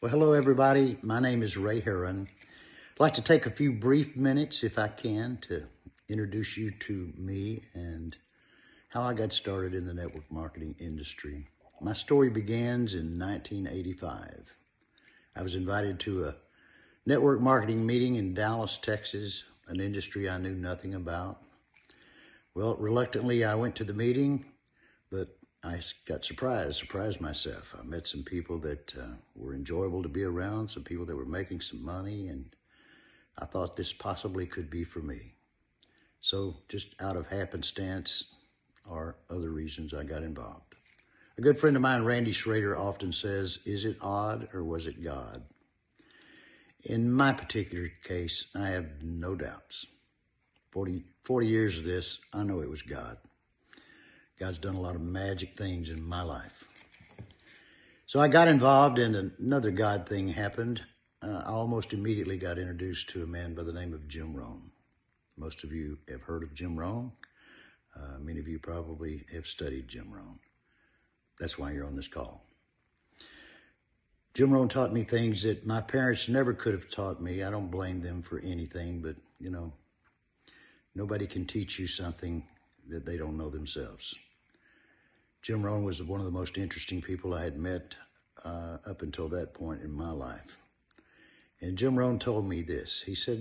Well, hello everybody. My name is Ray Herron. I'd like to take a few brief minutes, if I can, to introduce you to me and how I got started in the network marketing industry. My story begins in 1985. I was invited to a network marketing meeting in Dallas, Texas, an industry I knew nothing about. Well, reluctantly, I went to the meeting, but I got surprised myself. I met some people that were enjoyable to be around, some people that were making some money, and I thought this possibly could be for me. So just out of happenstance or other reasons, I got involved. A good friend of mine, Randy Schroeder, often says, "Is it odd or was it God?" In my particular case, I have no doubts. 40 years of this, I know it was God. God's done a lot of magic things in my life. So I got involved, and another God thing happened. I almost immediately got introduced to a man by the name of Jim Rohn. Most of you have heard of Jim Rohn. Many of you probably have studied Jim Rohn. That's why you're on this call. Jim Rohn taught me things that my parents never could have taught me. I don't blame them for anything, but nobody can teach you something that they don't know themselves. Jim Rohn was one of the most interesting people I had met up until that point in my life. And Jim Rohn told me this. He said,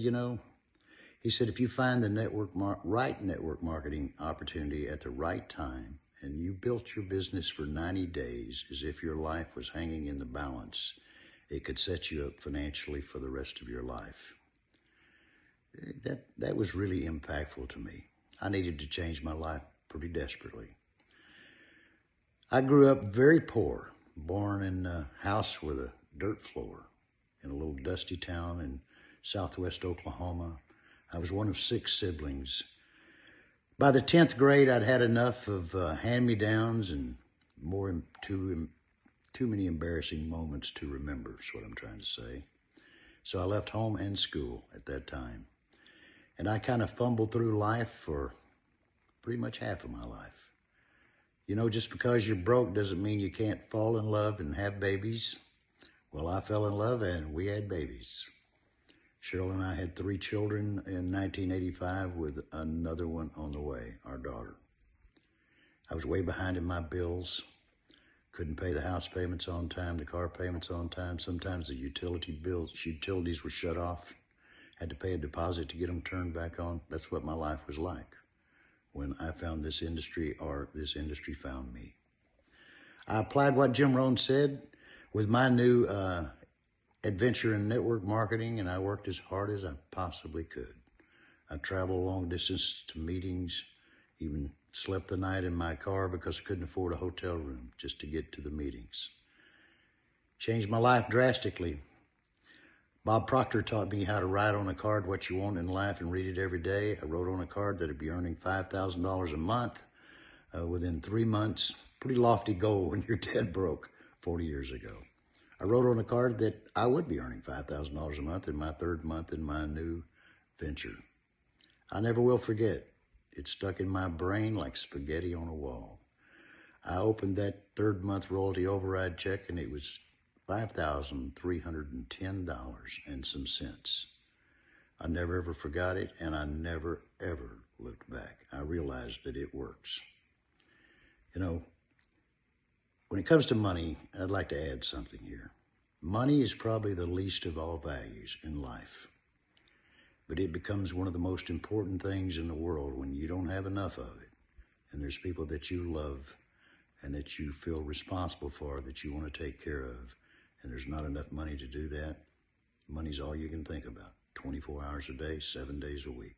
if you find the right network marketing opportunity at the right time, and you built your business for 90 days as if your life was hanging in the balance, it could set you up financially for the rest of your life. That was really impactful to me. I needed to change my life pretty desperately. I grew up very poor, born in a house with a dirt floor in a little dusty town in southwest Oklahoma. I was one of 6 siblings. By the 10th grade, I'd had enough of hand-me-downs and too many embarrassing moments to remember, is what I'm trying to say. So I left home and school at that time. And I kind of fumbled through life for pretty much half of my life. Just because you're broke doesn't mean you can't fall in love and have babies. Well, I fell in love and we had babies. Cheryl and I had 3 children in 1985 with another one on the way, our daughter. I was way behind in my bills. Couldn't pay the house payments on time, the car payments on time. Sometimes the utilities were shut off. Had to pay a deposit to get them turned back on. That's what my life was like when I found this industry, or this industry found me. I applied what Jim Rohn said with my new adventure in network marketing, and I worked as hard as I possibly could. I traveled long distance to meetings, even slept the night in my car because I couldn't afford a hotel room just to get to the meetings. Changed my life drastically. Bob Proctor taught me how to write on a card what you want in life and read it every day. I wrote on a card that I'd be earning $5,000 a month within 3 months. Pretty lofty goal when you're dead broke 40 years ago. I wrote on a card that I would be earning $5,000 a month in my 3rd month in my new venture. I never will forget. It stuck in my brain like spaghetti on a wall. I opened that 3rd month royalty override check, and it was $5,310 and some cents. I never ever forgot it, and I never ever looked back. I realized that it works. When it comes to money, I'd like to add something here. Money is probably the least of all values in life, but it becomes one of the most important things in the world when you don't have enough of it, and there's people that you love and that you feel responsible for, that you want to take care of, and there's not enough money to do that. Money's all you can think about, 24 hours a day, 7 days a week.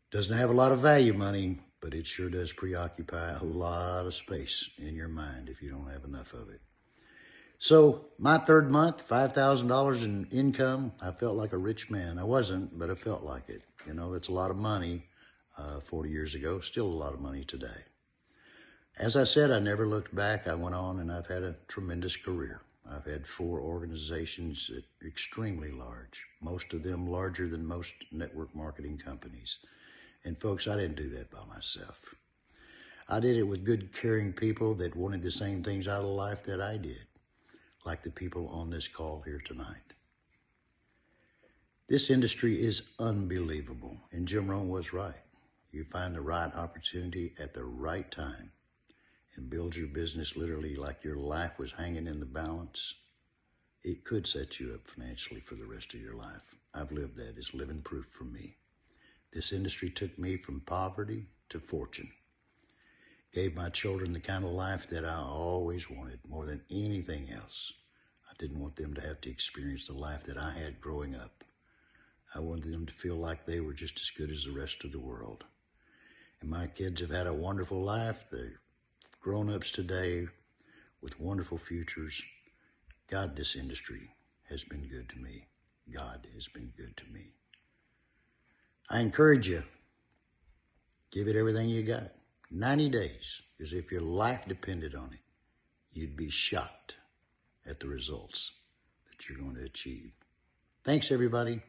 Doesn't have a lot of value, money, but it sure does preoccupy a lot of space in your mind if you don't have enough of it. So my 3rd month, $5,000 in income, I felt like a rich man. I wasn't, but I felt like it. That's a lot of money 40 years ago, still a lot of money today. As I said, I never looked back. I went on, and I've had a tremendous career. I've had 4 organizations that are extremely large, most of them larger than most network marketing companies. And folks, I didn't do that by myself. I did it with good, caring people that wanted the same things out of life that I did. like the people on this call here tonight. This industry is unbelievable, and Jim Rohn was right. You find the right opportunity at the right time and build your business literally like your life was hanging in the balance. It could set you up financially for the rest of your life. I've lived that. It's living proof for me. This industry took me from poverty to fortune. Gave my children the kind of life that I always wanted more than anything else. I didn't want them to have to experience the life that I had growing up. I wanted them to feel like they were just as good as the rest of the world. And my kids have had a wonderful life. They're grown-ups today with wonderful futures. God, this industry has been good to me. God has been good to me. I encourage you, give it everything you got. 90 days, as if your life depended on it. You'd be shocked at the results that you're going to achieve. Thanks, everybody.